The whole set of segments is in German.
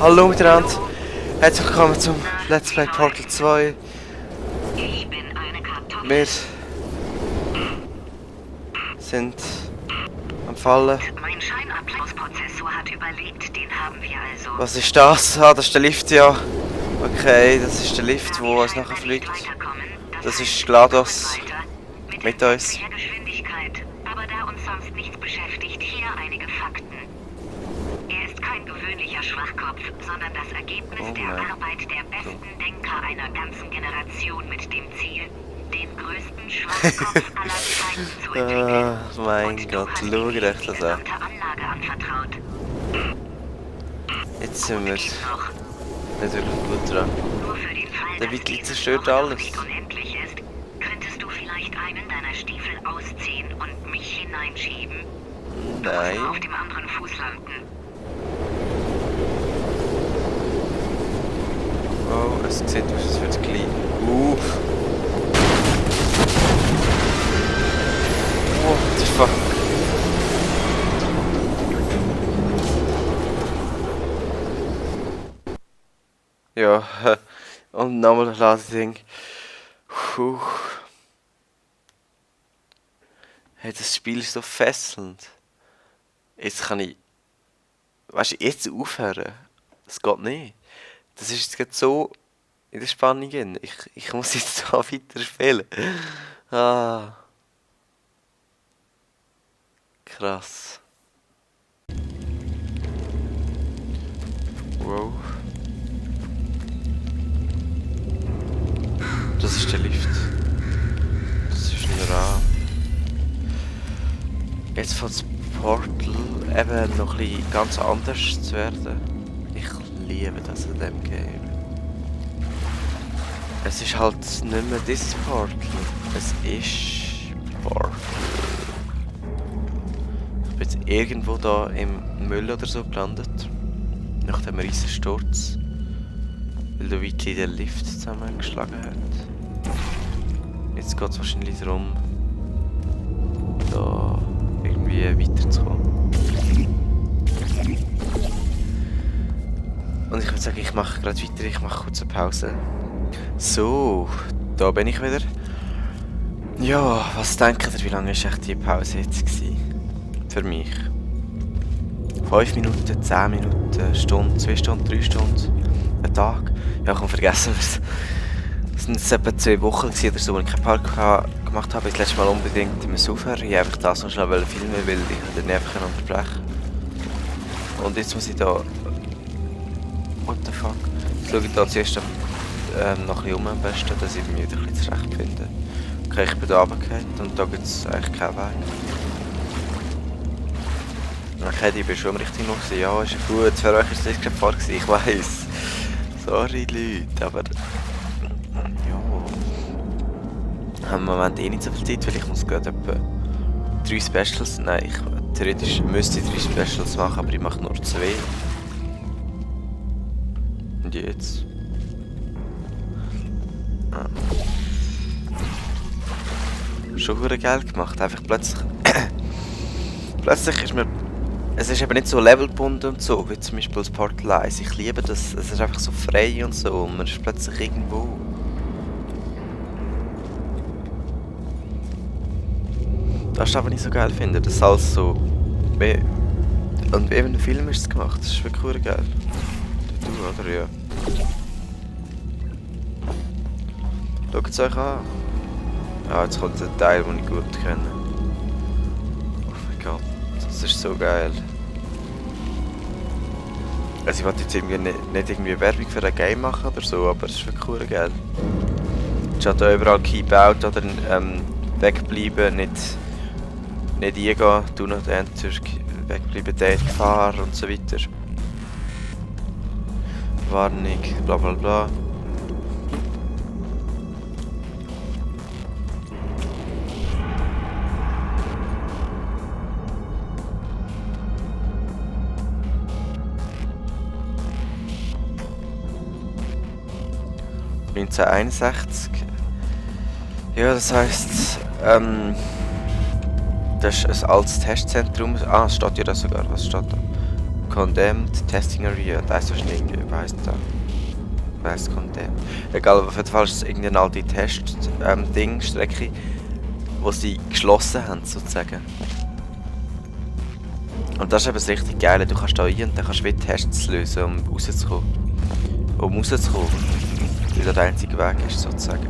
Hallo miteinander, herzlich willkommen zum Let's Play Portal 2. Wir sind am Fallen. Mein Scheinablaufprozessor hat überlebt, den haben wir also. Was ist das? Ah, das ist der Lift, ja. Okay, das ist der Lift, wo uns nachher fliegt. Das ist GLaDOS mit uns. Aber da uns sonst nichts beschäftigt, hier einige Fakten. Er ist kein gewöhnlicher Schwachkopf, sondern das Ergebnis der Arbeit der besten Denker einer ganzen Generation mit dem Ziel, den größten Schwachkopf aller Zeiten zu entwickeln. Mein Gott, schau dir das an. Anlage anvertraut. Jetzt sind wir natürlich gut dran. Nur für den Fall, Der dass Wiki dieses zerstört noch alles. nicht unendlich ist, könntest du vielleicht einen deiner Stiefel ausziehen und mich hineinschieben? Du musst Nein. nur auf dem anderen Fuß landen. Oh, es sieht aus, als würde es gleich. What the fuck? Ja, und nochmal ein Ladeding. Hey, das Spiel ist so fesselnd. Jetzt kann ich. Weißt du, jetzt aufhören? Das geht nicht. Das ist jetzt gerade so in der Spannung drin. Ich muss jetzt da weiter spielen. Ah. Krass. Wow. Das ist der Lift. Das ist ein Rahmen. Jetzt fängt das Portal eben noch ein bisschen ganz anders zu werden. Ich liebe das an dem Game. Es ist halt nicht mehr dieses Portal. Es ist Portal. Ich bin jetzt irgendwo da im Müll oder so gelandet. Nach dem riesen Sturz. Weil der Wiki den Lift zusammengeschlagen hat. Jetzt geht es wahrscheinlich darum, da irgendwie weiterzukommen. Und ich würde sagen, ich mache gerade weiter, ich mache kurz eine Pause. So, da bin ich wieder. Ja, was denkt ihr, wie lange war echt die Pause jetzt gewesen? Für mich? 5 Minuten, 10 Minuten, eine Stunde, 2 Stunden, 3 Stunden, ein Tag? Ja, komm, vergessen wir es. Es waren jetzt etwa 2 Wochen oder so, wo ich keinen Park gemacht habe. Das letzte Mal unbedingt im Aufhören. Ich wollte einfach das noch schnell filmen, weil ich den einfach unterbrechen. Und jetzt muss ich da... What the fuck? Jetzt schaue ich da zuerst noch ein bisschen um am besten, dass ich mich wieder ein bisschen zurechtfinde. Okay, ich bin da runtergefallen und da gibt es eigentlich keinen Weg. Okay, ich bin schon am richtigen Ort. Ja, ist ja gut. Für euch war das gerade Fahrt, ich weiss. Sorry Leute, aber... Ja... Ich habe im Moment eh nicht so viel Zeit, weil ich muss gerade etwa 3 Specials... Nein, theoretisch müsste ich 3 Specials machen, aber ich mache nur 2. Und jetzt? Ah. Schon verdammt Geld gemacht, einfach plötzlich... plötzlich ist mir... Es ist eben nicht so levelgebunden und so, wie zum Beispiel das Portal 1. Ich liebe das, es ist einfach so frei und so, und man ist plötzlich irgendwo. Das ist das, was ich so geil finde, dass alles so... Und wie in einem Film ist es gemacht, das ist wirklich verdammt geil. Du, oder? Ja. Schaut es euch an. Ja, jetzt kommt ein Teil, den ich gut kenne. Oh mein Gott. Das ist so geil. Also ich wollte jetzt irgendwie nicht irgendwie Werbung für ein Game machen oder so, aber es ist wirklich cool geil. Es hat da überall Keep Out oder wegbleiben, nicht eingehen, do not enter, wegbleiben, Date, Gefahr und so weiter. Warnung, bla bla bla. ...1961. Ja, das heisst, das ist ein altes Testzentrum. Ah, es steht ja da sogar, was steht da? Condemned Testing Area. Da ist so schnell, wie heisst das? Wie heisst Condemned? Egal, auf jeden Fall ist es irgendeine alte Test-Ding-Strecke, wo sie geschlossen haben, sozusagen. Und das ist eben das richtig Geile. Du kannst da rein und dann kannst du wie Tests lösen, um rauszukommen. Weil das der einzige Weg ist, sozusagen.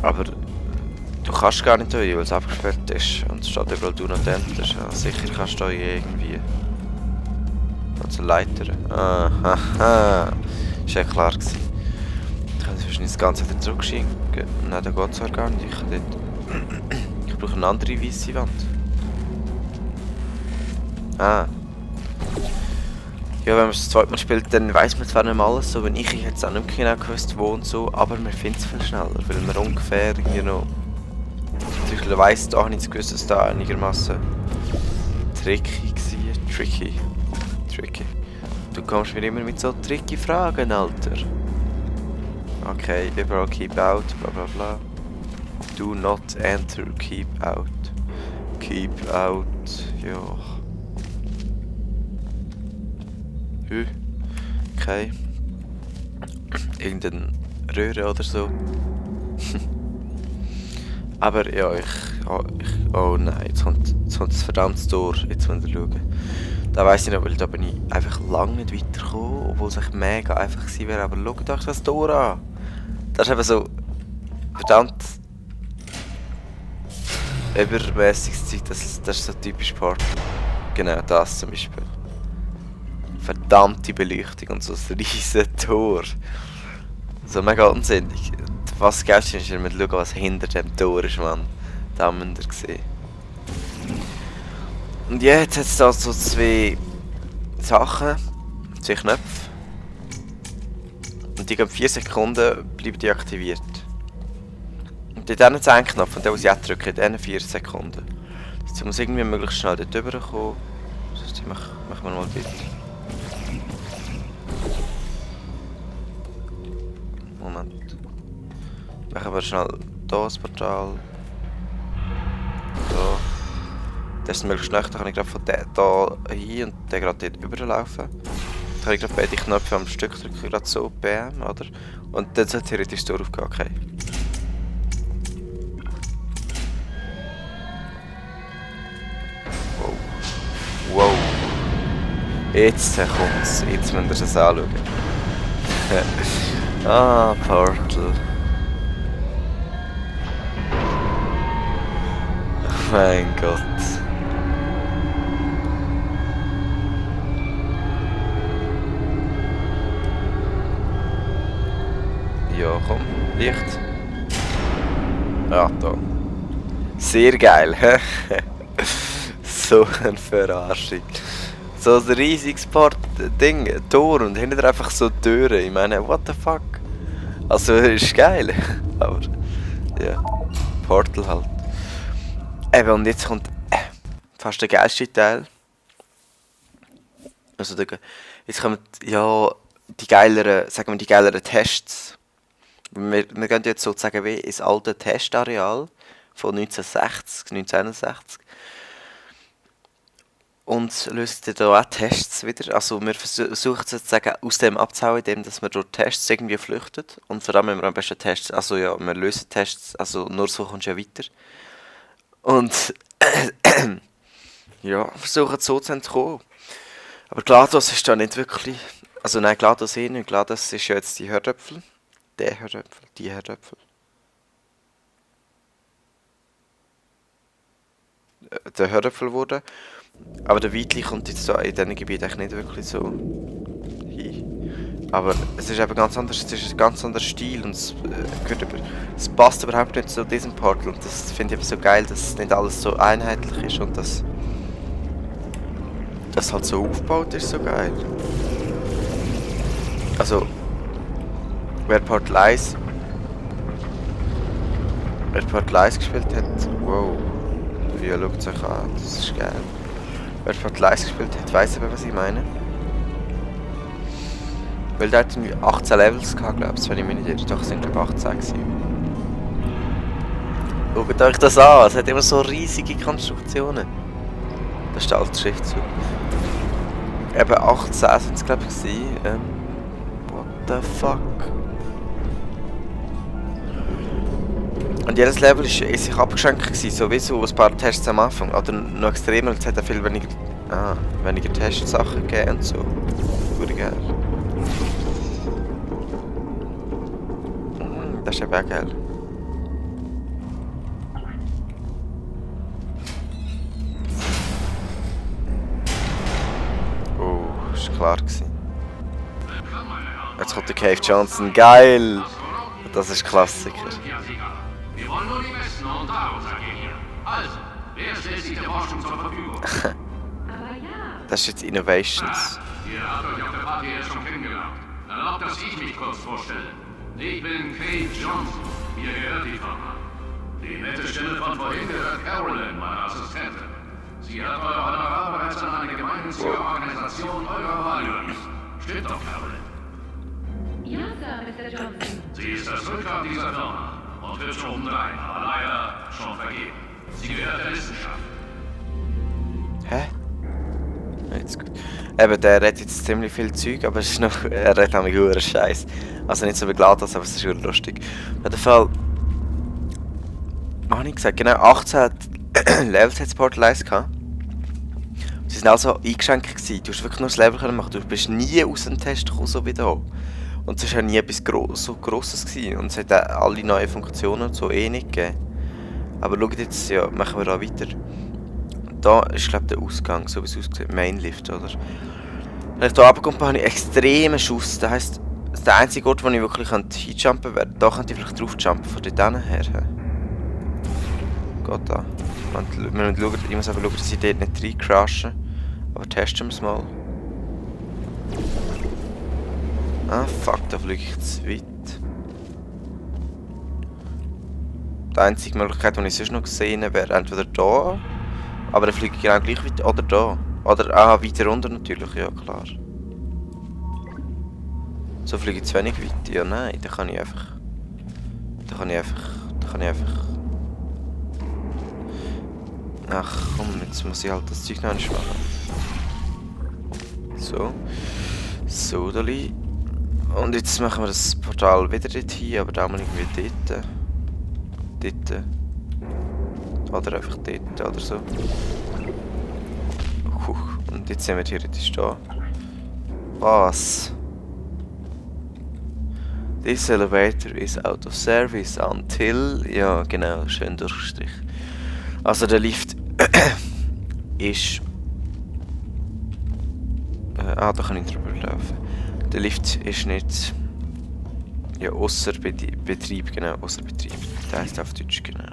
Aber du kannst gar nicht da rein, weil es abgesperrt ist. Und es steht überall «Do not enter». Ja, sicher kannst du da irgendwie... Also Leiter. Aha. Ist ja klar gewesen. Ich kann wahrscheinlich das Ganze wieder zurückschicken. Nein, das geht zwar gar nicht. Ich brauche eine andere weiße Wand. Ah. Ja, wenn man es das zweite Mal spielt, dann weiss man zwar nicht mehr alles so, wenn ich hätte es auch nicht mehr genau gewusst, wo und so, aber man findet es viel schneller, weil man ungefähr irgendwie noch... Zum Beispiel weiss, da habe ich gewusst, dass da einigermaßen tricky war. Tricky. Du kommst mir immer mit so tricky Fragen, Alter. Okay, überall keep out, bla bla bla. Do not enter, keep out. Keep out, ja. Okay. Irgendeine Röhre oder so. Aber ja, oh nein, jetzt kommt das verdammte Tor. Jetzt müssen wir schauen. Da weiss ich nicht, weil da bin ich einfach lange nicht weitergekommen, obwohl es echt mega einfach gewesen wäre. Aber schaut euch das Tor an. Das ist eben so verdammt übermäßiges Zeug. Das ist so typisch Portal. Genau, das zum Beispiel. Verdammte Beleuchtung und so ein riesen Tor. So mega unsinnig. Was geil ist, wenn wir schauen, was hinter dem Tor ist, Mann. Da haben wir gesehen. Und jetzt hat es da so zwei Sachen, zwei Knöpfe. Und die gehen 4 Sekunden, bleiben die aktiviert. Und in diesen 10 Knopf, und den muss ich auch drücken, in diesen 4 Sekunden. Ich muss irgendwie möglichst schnell dort rüberkommen. Sonst machen wir mal bitte. Moment. Machen wir schnell hier das Portal. Da. Das ist möglichst schnell, da kann ich gerade von da hin und dann gerade dort überlaufen. Dann kann ich gerade beide Knöpfe am Stück drücken, gerade so, bam, oder? Und dann sollte theoretisch die Tür aufgehen, okay. Wow. Wow. Jetzt kommt's, jetzt müsst ihr es anschauen. Ah, Portal. Oh mein Gott. Ja, komm, Licht. Ja, da. Sehr geil, hä? So eine Verarschung. So ein riesiges Tor und hinter einfach so Türen. Ich meine, what the fuck? Also, ist geil. Aber, ja. Portal halt. Eben, und jetzt kommt fast der geilste Teil. Also, jetzt kommen, ja, die geileren Tests. Wir gehen jetzt sozusagen wie ins alte Testareal von 1961. Und lösen da auch Tests wieder. Also wir versuchen sozusagen aus dem abzuhauen, indem dass wir durch Tests irgendwie flüchten. Und vor allem wenn wir am besten Tests, also ja, wir lösen Tests, also nur so kommst du ja weiter. Und ja, versuchen so zu entkommen. Aber GLaDOS ist da nicht wirklich, also nein, GLaDOS nicht. GLaDOS ist ja jetzt die Herdöpfel. Die Herdöpfel. Der Herdöpfel wurde. Aber der Weitli kommt jetzt da in diesen Gebieten eigentlich nicht wirklich so hin. Aber es ist eben ganz anders, es ist ein ganz anderer Stil und es passt überhaupt nicht zu diesem Portal. Und das finde ich eben so geil, dass nicht alles so einheitlich ist und dass das halt so aufgebaut ist, so geil. Also, wer Portal 1 gespielt hat, wow, ja, schaut es euch an, das ist geil. Wer Portal 1 gespielt hat, weiss aber, was ich meine. Weil der hat 18 Levels gehabt, glaube ich, wenn ich mich nicht irre. Doch, es sind glaube 18 gewesen. Schaut euch das an, es hat immer so riesige Konstruktionen. Das ist der alte Schriftzug. Eben 18 sind es, glaube ich, gewesen. What the fuck? Und jedes Level ist in sich abgeschränkt gewesen, sowieso ein paar Tests am Anfang. Oder noch extremer, es hat ja viel weniger Testsachen gegeben und so. Gut geil. Das ist eben auch geil. Oh, das war klar gewesen. Jetzt kommt der Cave Johnson. Geil! Das ist Klassiker. Wir wollen nur die Besten und daraus agieren hier. Also, wer stellt sich der Forschung zur Verfügung? Das ist jetzt Innovations. Ihr habt euch auf der Party jetzt schon kennengelernt. Erlaubt, dass ich mich kurz vorstelle. Ich bin Cave Johnson. Mir gehört die Firma. Die nette Stimme von vorhin gehört Carolyn, meine Assistentin. Sie hat eure Honorar bereits an eine gemeinnützige Organisation eurer Wahl überwiesen. Stimmt doch, Carolyn? Ja, Sir, Mr. Johnson. Sie ist das Rückgrat dieser Firma und hübsch obendrein, aber leider schon vergeben. Sie gehört der Wissenschaft. Hä? Jetzt gut. Eben, der redet jetzt ziemlich viel Zeug, aber es ist noch, er redet auch mit hoher Scheiß. Also nicht so begleitet, aber es ist schon lustig. Auf jeden Fall. Was habe ich gesagt? Genau, 18 Levels hat das Portal 1 gehabt. Sie sind also eingeschränkt gewesen. Du hast wirklich nur das Level können machen. Du bist nie aus dem Test gekommen, so wie hier. Und es war ja nie etwas so Grosses gewesen. Und es hat auch alle neuen Funktionen und so eh nicht gegeben. Aber schaut jetzt, ja, machen wir da weiter. Da ist, glaube ich, der Ausgang, so wie es aussieht. Mainlift, oder? Wenn ich hier runterkomme, habe ich extremen Schuss. Das heisst, der einzige Ort, wo ich wirklich hinjumpen werde, da könnte ich vielleicht drauf jumpen, von dort her. Geht da. Wir müssen schauen, ich muss aber schauen, dass ich dort nicht reincrashen. Aber testen wir es mal. Ah, fuck, da fliege ich zu weit. Die einzige Möglichkeit, die ich sonst noch gesehen habe, wäre entweder da, aber dann fliege ich genau gleich weit, oder da. Oder weiter runter natürlich, ja klar. So fliege ich zu wenig weit. Ja nein, da kann ich einfach. Ach komm, jetzt muss ich halt das Zeug noch nicht machen. So. So, Dali. Und jetzt machen wir das Portal wieder dort hin, aber da muss irgendwie dort. Dort. Oder einfach dort oder so. Und jetzt sind wir theoretisch da. Was? This elevator is out of service until... Ja, genau, schön Durchstrich. Also der Lift ist... da kann ich drüber laufen. Der Lift ist nicht... Ja, ausser Betrieb, genau, ausser Betrieb. Das heisst auf Deutsch, genau.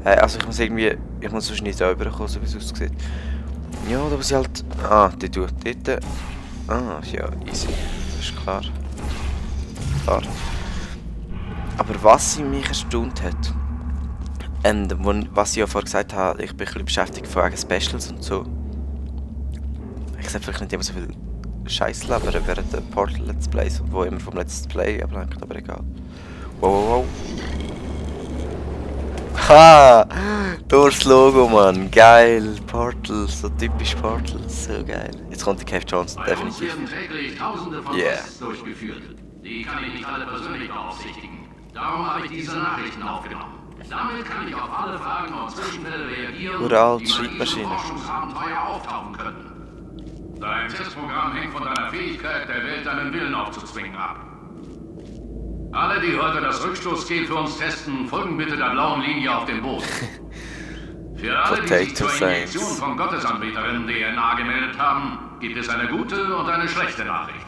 Also ich muss irgendwie... Ich muss sonst nicht da rüberkommen, so wie es aussieht. Ja, da muss ich halt... dort... ja, easy. Das ist klar. Aber was mich erstaunt hat... was ich ja vorher gesagt habe, ich bin ein bisschen beschäftigt von wegen Specials und so. Ich sage vielleicht nicht immer so viel Scheiß labern während der Portal Let's Plays, wo immer vom Let's Play ablenkt, aber egal. Wow. Ha! Durchs Logo, Mann. Geil. Portal. So typisch Portal. So geil. Jetzt kommt der Cave Johnson, definitiv. Bei uns werden täglich Tausende von Tests durchgeführt. Die kann ich nicht alle persönlich beaufsichtigen. Darum habe ich diese Nachrichten aufgenommen. Damit kann ich auf alle Fragen und Zwischenfälle reagieren, Uralt, die bei diesem Schreibmaschine. Forschungsabenteuer auftauchen könnten. Dein Testprogramm hängt von deiner Fähigkeit, der Welt deinen Willen aufzuzwingen ab. Alle, die heute das Rückstoßgel für uns testen, folgen bitte der blauen Linie auf dem Boden. Für alle, die sich zur Injektion von Gottesanbeterinnen DNA gemeldet haben, gibt es eine gute und eine schlechte Nachricht.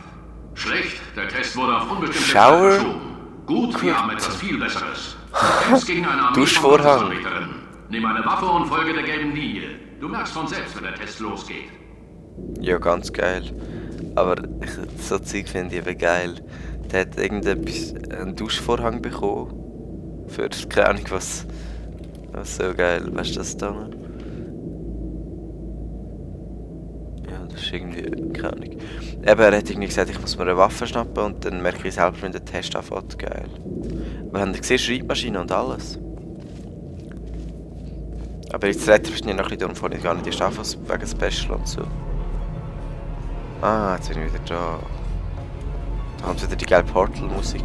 Schlecht, der Test wurde auf unbestimmte Zeit verschoben. Gut, wir haben etwas viel Besseres. Kämpfst gegen eine Armee von Gottesanbeterinnen. Nimm eine Waffe und folge der gelben Linie. Du merkst von selbst, wenn der Test losgeht. Ja, ganz geil. Aber so Zeug finde ich eben geil. Der hat einen Duschvorhang bekommen. Für keine Ahnung was. Das so geil. Weißt du das da noch? Ja, das ist irgendwie. Keine Ahnung. Eben, er hat irgendwie gesagt, ich muss mir eine Waffe schnappen und dann merke ich selber, wenn der Test anfängt. Geil. Aber habt ihr gesehen, Schreibmaschine und alles? Aber jetzt redet ihr noch ein bisschen darum, vorhin gar nicht die Staffel wegen Special und so. Ah, jetzt bin ich wieder da. Da kommt wieder die geile Portal-Musik.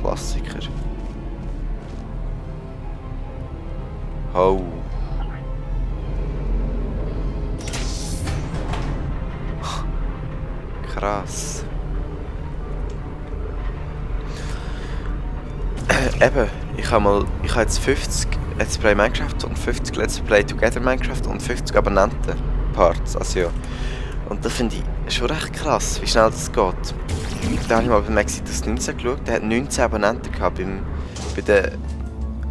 Klassiker. Oh. Krass. Eben, ich habe jetzt 50 Let's Play Minecraft und 50 Let's Play Together Minecraft und 50 Abonnenten-Parts, also ja. Und das finde ich schon recht krass, wie schnell das geht. Da habe ich mal bei Maxi das 19 geschaut, der hat 19 Abonnenten gehabt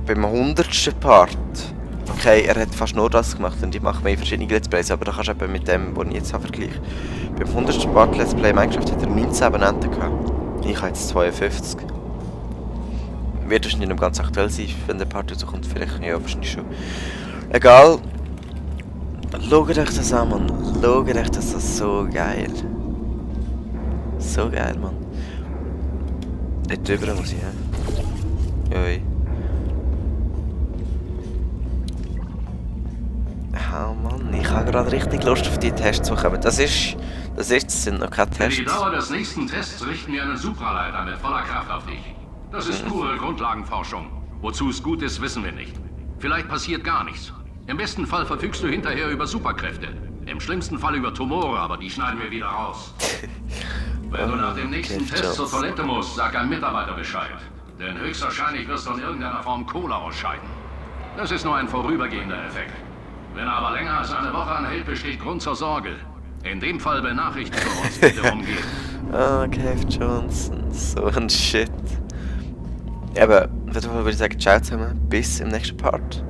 beim 100. Part. Okay, er hat fast nur das gemacht und ich mache mehr verschiedene Let's Plays, aber da kannst du eben mit dem, den ich jetzt habe, vergleichen. Beim 100. Part Let's Play Minecraft hat er 19 Abonnenten gehabt. Ich habe jetzt 52. Wird wahrscheinlich nicht ganz aktuell sein, wenn der Part rauskommt, vielleicht, ja, wahrscheinlich schon. Egal. Schaut euch das an, Mann. Schaut euch das an, so geil. So geil, Mann. Dort drüber muss ich, ja. Joi. Ja, Mann, ich habe gerade richtig Lust auf die Tests zu kommen. Das sind noch keine Für Tests. die Dauer des nächsten Tests richten wir einen Supraleiter mit voller Kraft auf dich. Das ist pure Grundlagenforschung. Wozu es gut ist, wissen wir nicht. Vielleicht passiert gar nichts. Im besten Fall verfügst du hinterher über Superkräfte. Im schlimmsten Fall über Tumore, aber die schneiden wir wieder raus. Wenn du nach dem nächsten Test zur Toilette musst, sag einem Mitarbeiter Bescheid. Denn höchstwahrscheinlich wirst du in irgendeiner Form Cola ausscheiden. Das ist nur ein vorübergehender Effekt. Wenn er aber länger als eine Woche anhält, besteht Grund zur Sorge. In dem Fall benachrichtige uns bitte umgehen. Ah, Cave Johnson, so ein Shit. Eben, würde ich sagen, ciao zusammen, bis im nächsten Part.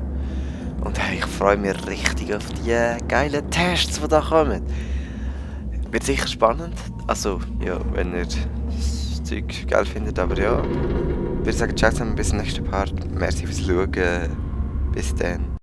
Und hey, ich freue mich richtig auf die geilen Tests, die da kommen. Wird sicher spannend. Also, ja, wenn ihr das Zeug geil findet, aber ja. Ich würde sagen, ciao zusammen, bis im nächsten Part. Merci fürs Schauen. Bis dann.